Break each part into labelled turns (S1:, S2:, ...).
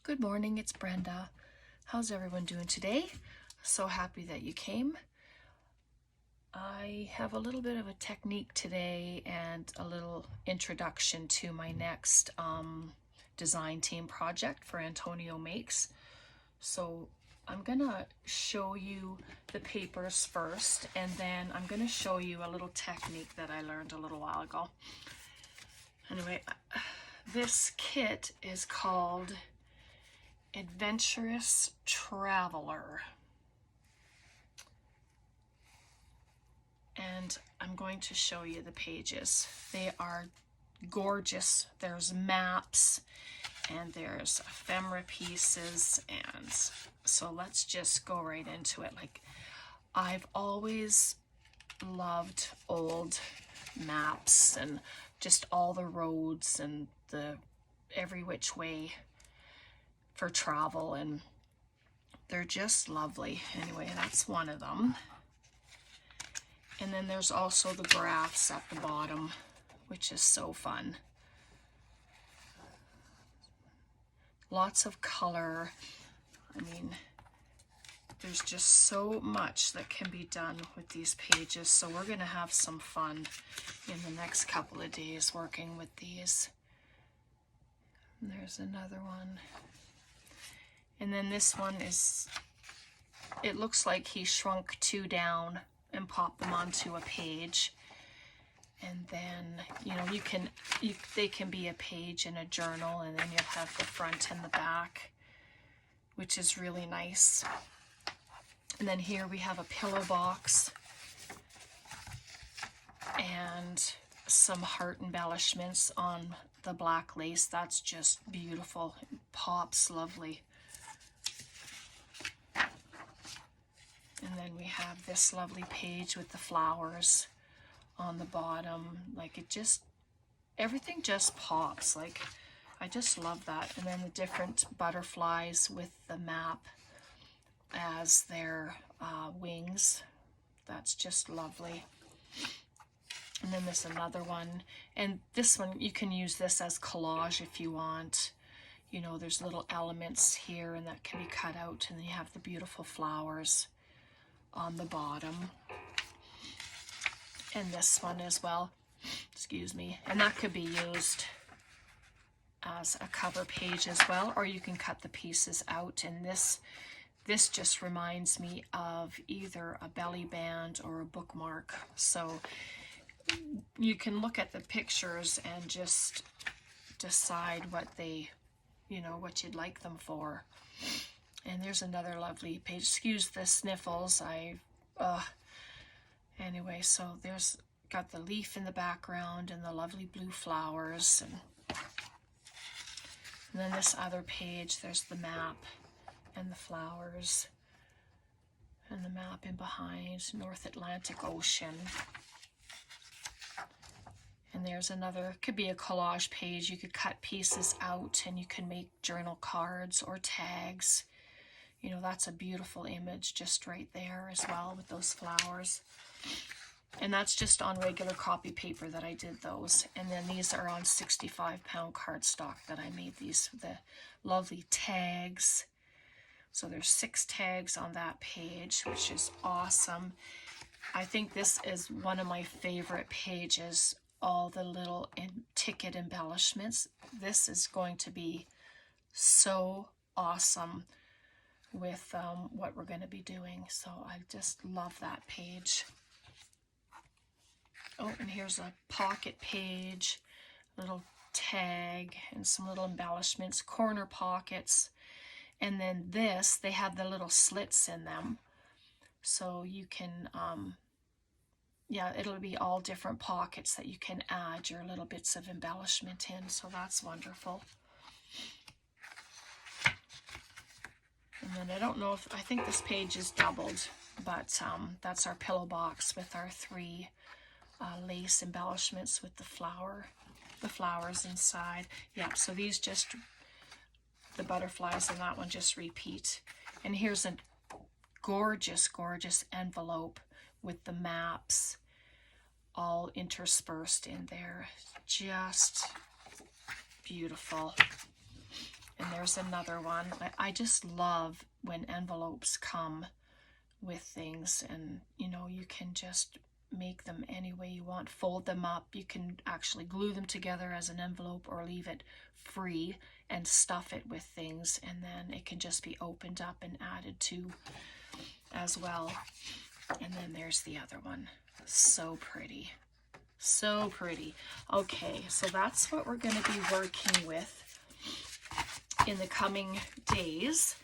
S1: Good morning, it's Brenda. How's everyone doing today? So happy that you came. I have a little bit of a technique today and a little introduction to my next design team project for Antonio Makes. So I'm gonna show you the papers first, and then I'm gonna show you a little technique that I learned a little while ago. Anyway, this kit is called Adventurous Traveler. And I'm going to show you the pages. They are gorgeous. There's maps and there's ephemera pieces, and so let's just go right into it. Like, I've always loved old maps and just all the roads and the every which way for travel, and they're just lovely. Anyway, that's one of them. And then there's also the graphs at the bottom, which is so fun. Lots of color. I mean, there's just so much that can be done with these pages. So we're going to have some fun in the next couple of days working with these. And there's another one. And then this one is, it looks like he shrunk two down and popped them onto a page. And then, you know, they can be a page in a journal, and then you'll have the front and the back, which is really nice. And then here we have a pillow box and some heart embellishments on the black lace. That's just beautiful. It pops lovely. And then we have this lovely page with the flowers on the bottom. Like, it just, everything just pops. Like, I just love that. And then the different butterflies with the map as their wings. That's just lovely. And then there's another one. And this one, you can use this as collage if you want. You know, there's little elements here, and that can be cut out. And then you have the beautiful flowers on the bottom, and this one as well, excuse me, and that could be used as a cover page as well, or you can cut the pieces out. And this just reminds me of either a belly band or a bookmark, so you can look at the pictures and just decide what they, you know, what you'd like them for. And there's another lovely page. Excuse the sniffles. Anyway, so there's got the leaf in the background and the lovely blue flowers. And then this other page, there's the map and the flowers. And the map in behind, North Atlantic Ocean. And there's another, could be a collage page. You could cut pieces out and you can make journal cards or tags. You know, that's a beautiful image just right there as well with those flowers. And that's just on regular copy paper that I did those. And then these are on 65-pound cardstock that I made these, the lovely tags. So there's 6 tags on that page, which is awesome. I think this is one of my favorite pages, all the little ticket embellishments. This is going to be so awesome with what we're going to be doing. So I just love that page. Oh, and here's a pocket page, little tag, and some little embellishments, corner pockets. And then this, they have the little slits in them. So you can, yeah, it'll be all different pockets that you can add your little bits of embellishment in. So that's wonderful. And then I don't know if, I think this page is doubled, but that's our pillow box with our 3 lace embellishments with the flowers inside. Yeah, so these just, the butterflies in that one just repeat. And here's a gorgeous, gorgeous envelope with the maps all interspersed in there. Just beautiful. And there's another one. I just love when envelopes come with things, and you know, you can just make them any way you want, fold them up. You can actually glue them together as an envelope or leave it free and stuff it with things, and then it can just be opened up and added to as well. And then there's the other one. So pretty. So pretty. Okay, so that's what we're going to be working with in the coming days.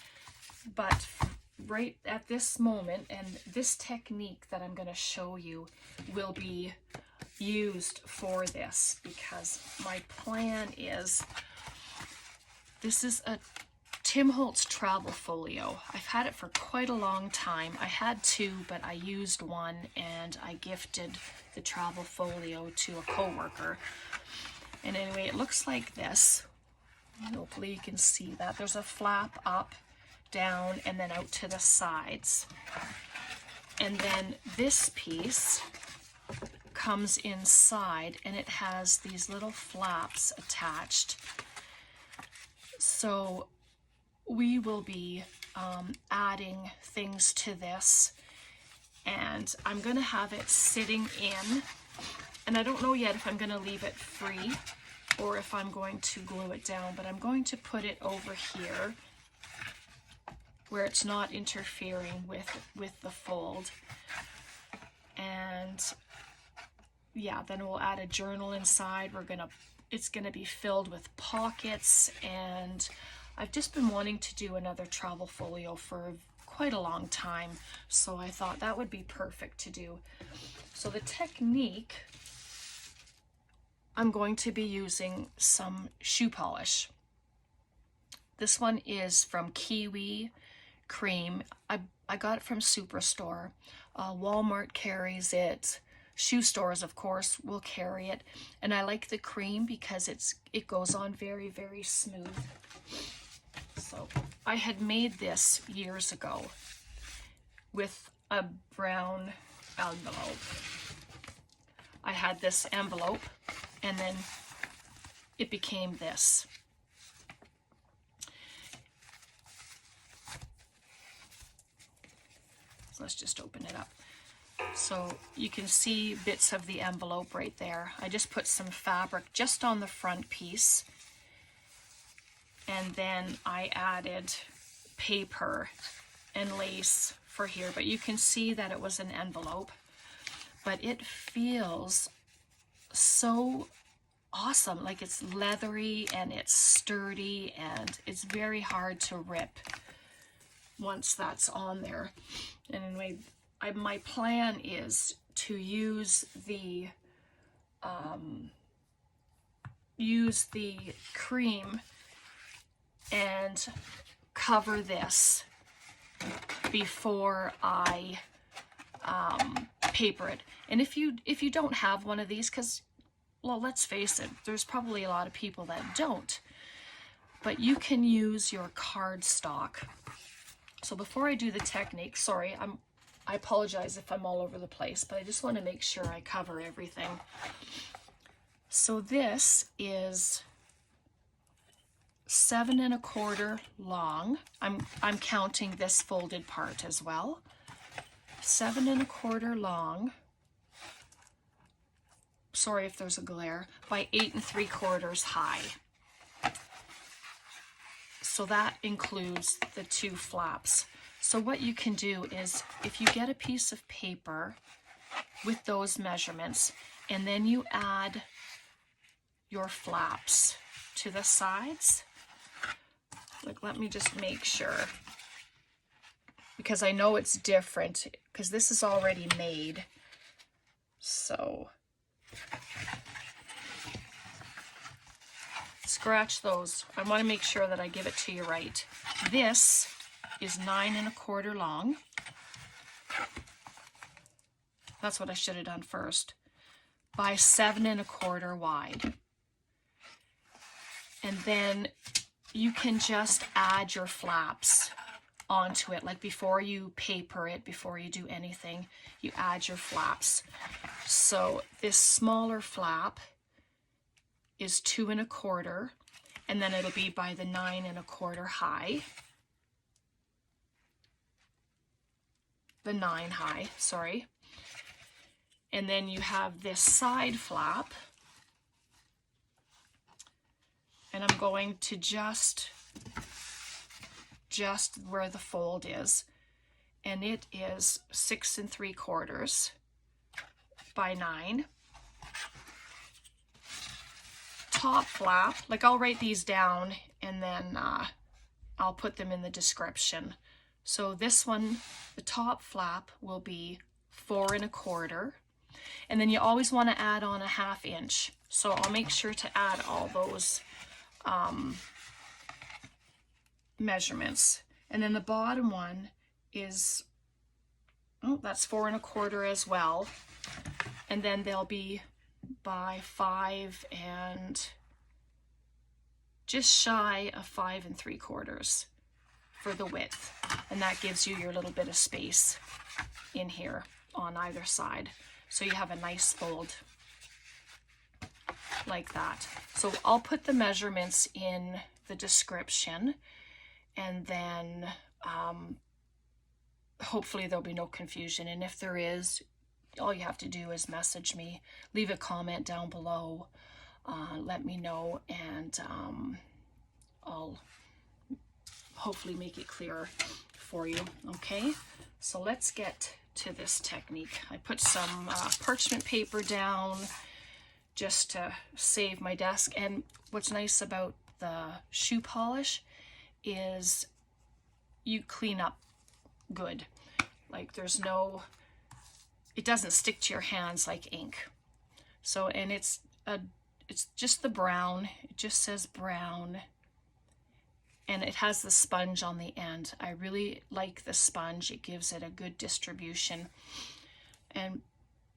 S1: But right at this moment, and this technique that I'm going to show you will be used for this, because my plan is, this is a Tim Holtz travel folio. I've had it for quite a long time. I had two, but I used one and I gifted the travel folio to a coworker. And anyway, it looks like this. Hopefully you can see that. There's a flap up, down, and then out to the sides. And then this piece comes inside and it has these little flaps attached. So we will be adding things to this, and I'm going to have it sitting in, and I don't know yet if I'm going to leave it free or if I'm going to glue it down, but I'm going to put it over here where it's not interfering with the fold. And yeah, then we'll add a journal inside. It's gonna be filled with pockets, and I've just been wanting to do another travel folio for quite a long time, so I thought that would be perfect to do. So the technique, I'm going to be using some shoe polish. This one is from Kiwi Cream. I got it from Superstore. Walmart carries it. Shoe stores, of course, will carry it. And I like the cream because it goes on very, very smooth. So I had made this years ago with a brown envelope. I had this envelope, and then it became this. So let's just open it up. So you can see bits of the envelope right there. I just put some fabric just on the front piece, and then I added paper and lace for here, but you can see that it was an envelope, but it feels so awesome. Like, it's leathery and it's sturdy and it's very hard to rip once that's on there. And anyway, my plan is to use the cream and cover this before I paper it. And if you don't have one of these, because, well, let's face it, there's probably a lot of people that don't, but you can use your cardstock. So before I do the technique, sorry, I apologize if I'm all over the place, but I just want to make sure I cover everything. So this is 7 1/4 long. I'm counting this folded part as well. 7 1/4 long. Sorry if there's a glare. By 8 3/4 high. So that includes the 2 flaps. So what you can do is, if you get a piece of paper with those measurements, and then you add your flaps to the sides. Like, let me just make sure, because I know it's different, because this is already made. So scratch those. I want to make sure that I give it to you right. This is 9 1/4 long. That's what I should have done first. By 7 1/4 wide. And then you can just add your flaps onto it. Like, before you paper it, before you do anything, you add your flaps. So this smaller flap is 2 1/4, and then it'll be by the 9 1/4 high. The 9 high, sorry. And then you have this side flap, and I'm going to just where the fold is, and it is 6 3/4 by 9. Top flap, like I'll write these down and then I'll put them in the description. So this one, the top flap will be 4 1/4, and then you always want to add on a 1/2 inch. So I'll make sure to add all those measurements. And then the bottom one is, oh, that's 4 1/4 as well. And then they'll be by 5 and just shy of 5 3/4 for the width. And that gives you your little bit of space in here on either side. So you have a nice fold like that. So I'll put the measurements in the description, and then hopefully there'll be no confusion. And if there is, all you have to do is message me, leave a comment down below, let me know, and I'll hopefully make it clearer for you. Okay, so let's get to this technique. I put some parchment paper down just to save my desk. And what's nice about the shoe polish is you clean up good. Like there's no, it doesn't stick to your hands like ink. So, and it's just the brown, it just says brown, and it has the sponge on the end. I really like the sponge. It gives it a good distribution. And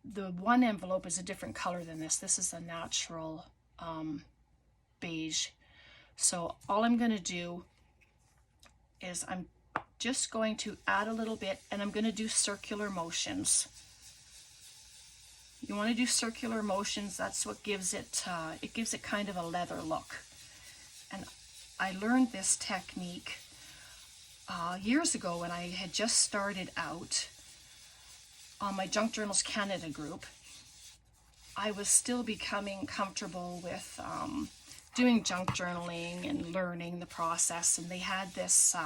S1: the one envelope is a different color than this. This is a natural beige. So all I'm going to do is I'm just going to add a little bit, and I'm going to do circular motions. You want to do circular motions. That's what gives it, it gives it kind of a leather look. And I learned this technique years ago when I had just started out on my Junk Journals Canada group. I was still becoming comfortable with doing junk journaling and learning the process, and they had this,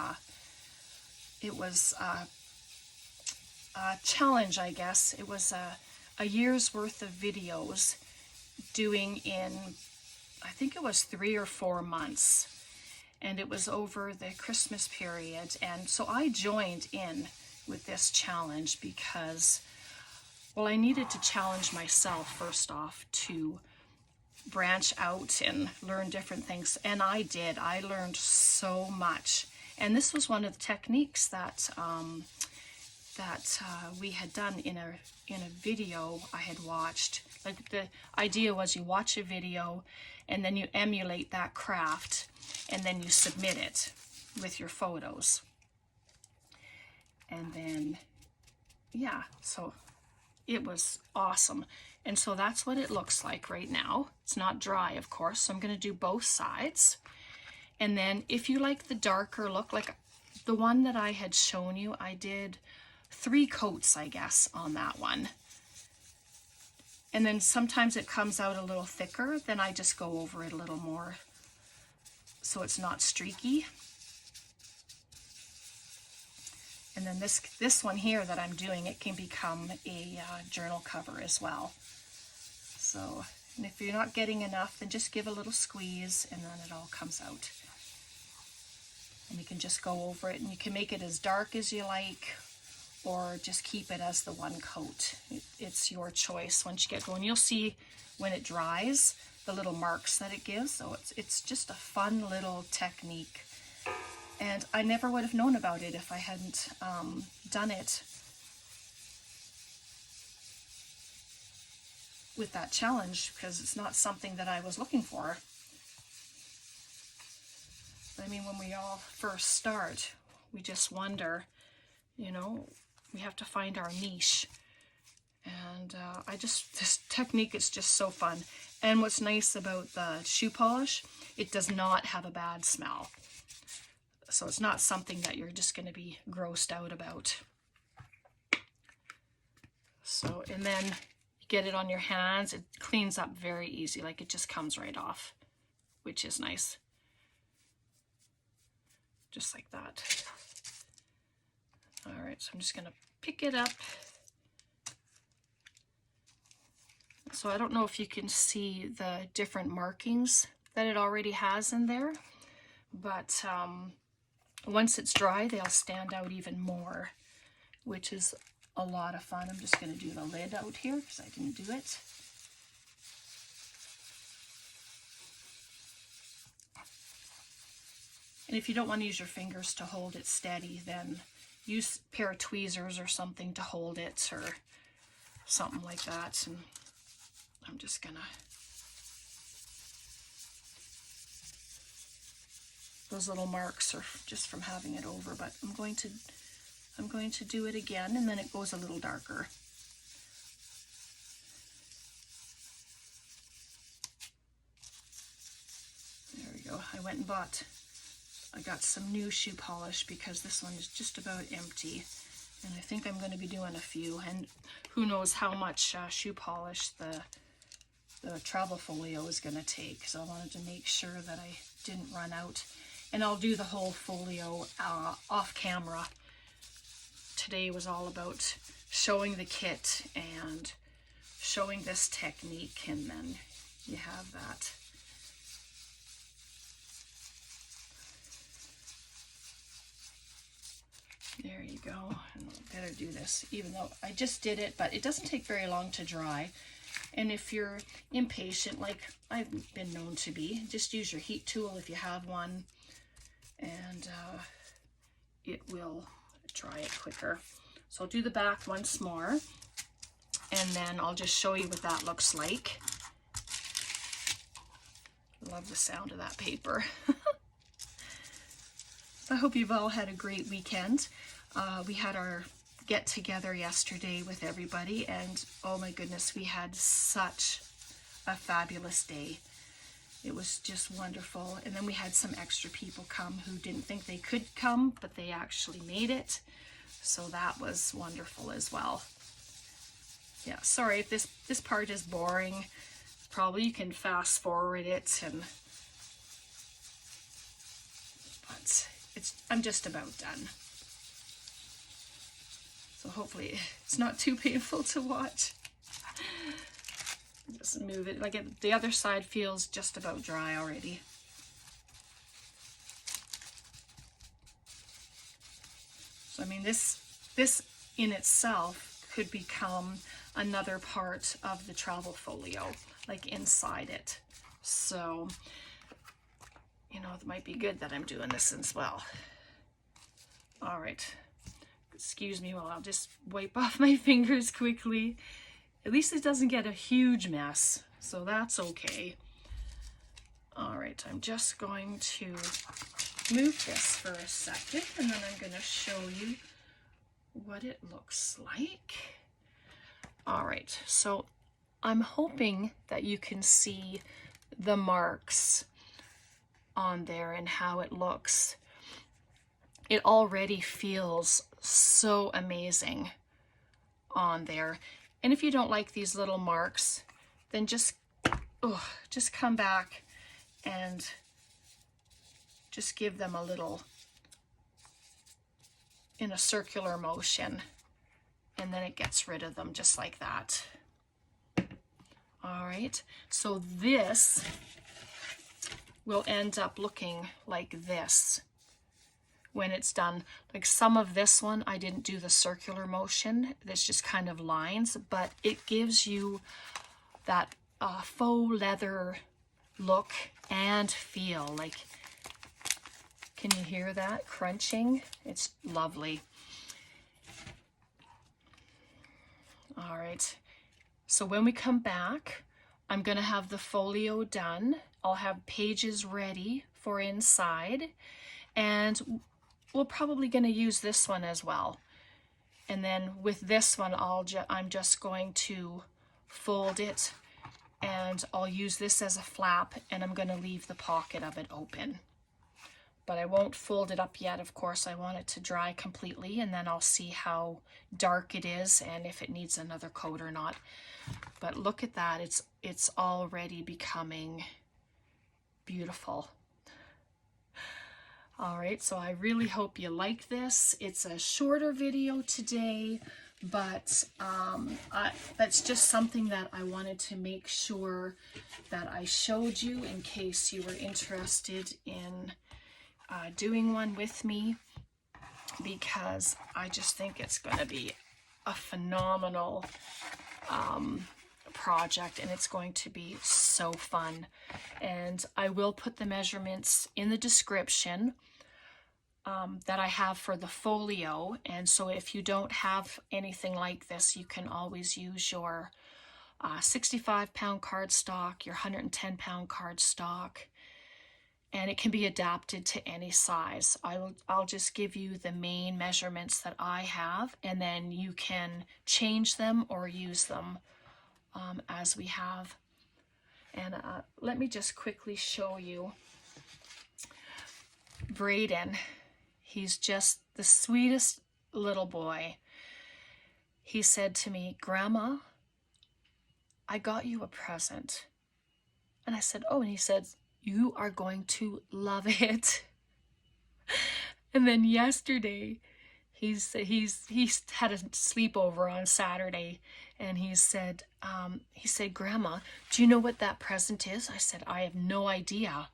S1: it was a challenge, I guess. It was a year's worth of videos doing in, I think it was 3 or 4 months, and it was over the Christmas period. And so I joined in with this challenge because, well, I needed to challenge myself first off to branch out and learn different things, and I did. I learned so much, and this was one of the techniques that we had done in a video I had watched. Like the idea was you watch a video and then you emulate that craft and then you submit it with your photos. And then, yeah, so it was awesome. And so that's what it looks like right now. It's not dry, of course, so I'm going to do both sides. And then if you like the darker look, like the one that I had shown you, I did 3 coats, I guess, on that one. And then sometimes it comes out a little thicker, then I just go over it a little more so it's not streaky. And then this one here that I'm doing, it can become a journal cover as well. So, and if you're not getting enough, then just give a little squeeze and then it all comes out. And you can just go over it, and you can make it as dark as you like, or just keep it as the one coat. It's your choice once you get going. You'll see when it dries the little marks that it gives. So it's just a fun little technique. And I never would have known about it if I hadn't done it with that challenge, because it's not something that I was looking for. I mean, when we all first start, we just wonder, you know, we have to find our niche. And this technique is just so fun. And what's nice about the shoe polish, it does not have a bad smell. So it's not something that you're just going to be grossed out about. So, and then you get it on your hands, it cleans up very easy, like it just comes right off, which is nice. Just like that. All right, so I'm just going to pick it up. So I don't know if you can see the different markings that it already has in there, but once it's dry, they'll stand out even more, which is a lot of fun. I'm just going to do the lid out here because I didn't do it. And if you don't want to use your fingers to hold it steady, then use a pair of tweezers or something to hold it, or something like that. And I'm just gonna, those little marks are just from having it over, but I'm going to do it again, and then it goes a little darker. There we go. I got some new shoe polish because this one is just about empty, and I think I'm going to be doing a few, and who knows how much shoe polish the travel folio is going to take, so I wanted to make sure that I didn't run out. And I'll do the whole folio off camera. Today was all about showing the kit and showing this technique, and then you have that. There you go. And I better do this, even though I just did it, but it doesn't take very long to dry. And if you're impatient, like I've been known to be, just use your heat tool if you have one, and it will dry it quicker. So I'll do the back once more, and then I'll just show you what that looks like. Love the sound of that paper. I hope you've all had a great weekend. We had our get together yesterday with everybody, and oh my goodness, we had such a fabulous day. It was just wonderful. And then we had some extra people come who didn't think they could come, but they actually made it. So that was wonderful as well. Yeah, sorry if this part is boring. Probably you can fast forward it, but I'm just about done. So hopefully it's not too painful to watch. Just move it, like the other side feels just about dry already. So I mean, this in itself could become another part of the travel folio, like inside it. So, you know, it might be good that I'm doing this as well. All right. Excuse me while I'll just wipe off my fingers quickly. At least it doesn't get a huge mess, so that's okay. All right, I'm just going to move this for a second, and then I'm going to show you what it looks like. All right, so I'm hoping that you can see the marks on there and how it looks. It already feels so amazing on there. And if you don't like these little marks, then just come back and just give them a little in a circular motion, and then it gets rid of them just like that. All right, so this will end up looking like this when it's done. Like some of this one, I didn't do the circular motion. It's just kind of lines, but it gives you that faux leather look and feel. Like, can you hear that crunching? It's lovely. All right, so when we come back, I'm gonna have the folio done. I'll have pages ready for inside, and we're probably going to use this one as well. And then with this one, I'm just going to fold it, and I'll use this as a flap, and I'm going to leave the pocket of it open. But I won't fold it up yet, of course. I want it to dry completely, and then I'll see how dark it is and if it needs another coat or not. But look at that, it's already becoming beautiful. All right, so I really hope you like this. It's a shorter video today, but that's just something that I wanted to make sure that I showed you in case you were interested in doing one with me, because I just think it's going to be a phenomenal project, and it's going to be so fun. And I will put the measurements in the description that I have for the folio, and so if you don't have anything like this, you can always use your 65-pound cardstock, your 110-pound cardstock, and it can be adapted to any size. I'll just give you the main measurements that I have, and then you can change them or use them as we have. And let me just quickly show you Brayden. He's just the sweetest little boy. He said to me, "Grandma, I got you a present." And I said, "Oh," and he said, "You are going to love it." And then yesterday, he had a sleepover on Saturday, and he said, "Grandma, do you know what that present is?" I said, "I have no idea."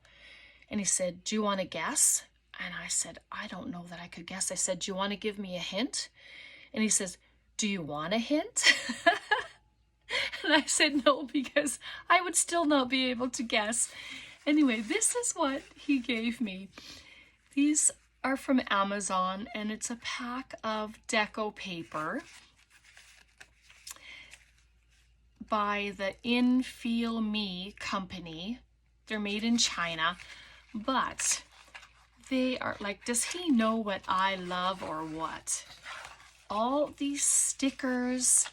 S1: And he said, "Do you want to guess?" And I said, "I don't know that I could guess." I said, "Do you want to give me a hint?" And he says, "Do you want a hint?" And I said, "No, because I would still not be able to guess." Anyway, this is what he gave me. These are from Amazon, and it's a pack of deco paper by the In Feel Me company. They're made in China, but they are like, does he know what I love or what? All these stickers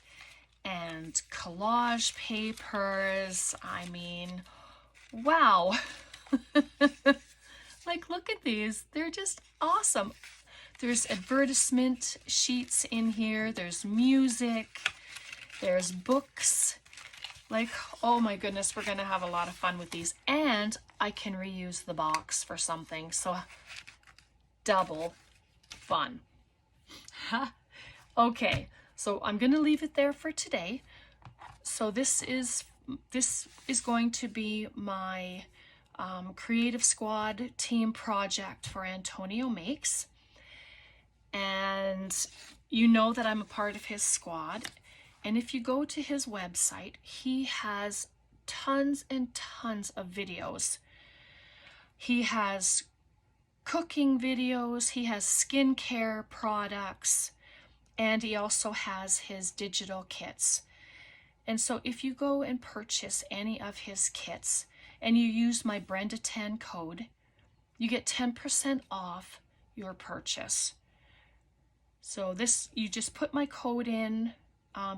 S1: and collage papers. I mean, wow. Like, look at these. They're just awesome. There's advertisement sheets in here. There's music. There's books. Like, oh my goodness, we're going to have a lot of fun with these. And I can reuse the box for something. So, double fun. Okay, so I'm going to leave it there for today. So this is going to be my Creative Squad team project for Antonio Makes. And you know that I'm a part of his squad. And if you go to his website, he has tons and tons of videos. He has cooking videos, he has skincare products, and he also has his digital kits. And so if you go and purchase any of his kits and you use my Brenda10 code, you get 10% off your purchase. So this, you just put my code in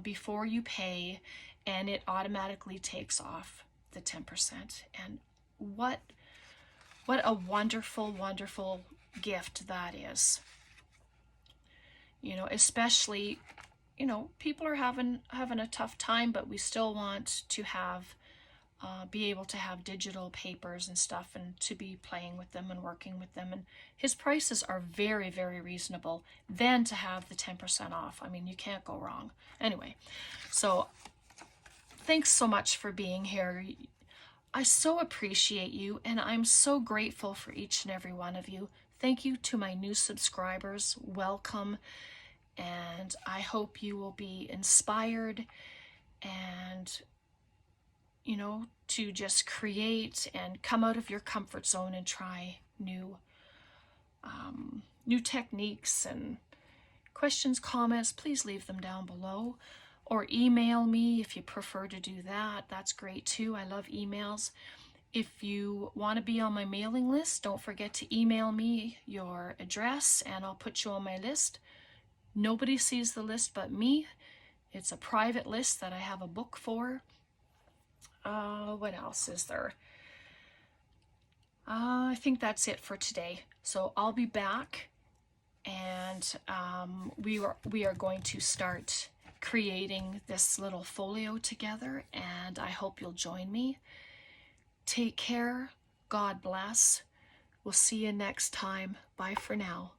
S1: before you pay, and it automatically takes off the 10%. And what a wonderful, wonderful gift that is. You know, especially, you know, people are having a tough time, but we still want to have be able to have digital papers and stuff, and to be playing with them and working with them. And his prices are very, very reasonable. Then to have the 10% off, I mean, you can't go wrong. Anyway, so thanks so much for being here. I so appreciate you, and I'm so grateful for each and every one of you. Thank you to my new subscribers. Welcome. And I hope you will be inspired and, you know, to just create and come out of your comfort zone and try new techniques. And questions, comments, please leave them down below, or email me if you prefer to do that. That's great too. I love emails. If you want to be on my mailing list, don't forget to email me your address and I'll put you on my list. Nobody sees the list but me. It's a private list that I have a book for. What else is there? I think that's it for today. So I'll be back, and we are going to start creating this little folio together, and I hope you'll join me. Take care. God bless. We'll see you next time. Bye for now.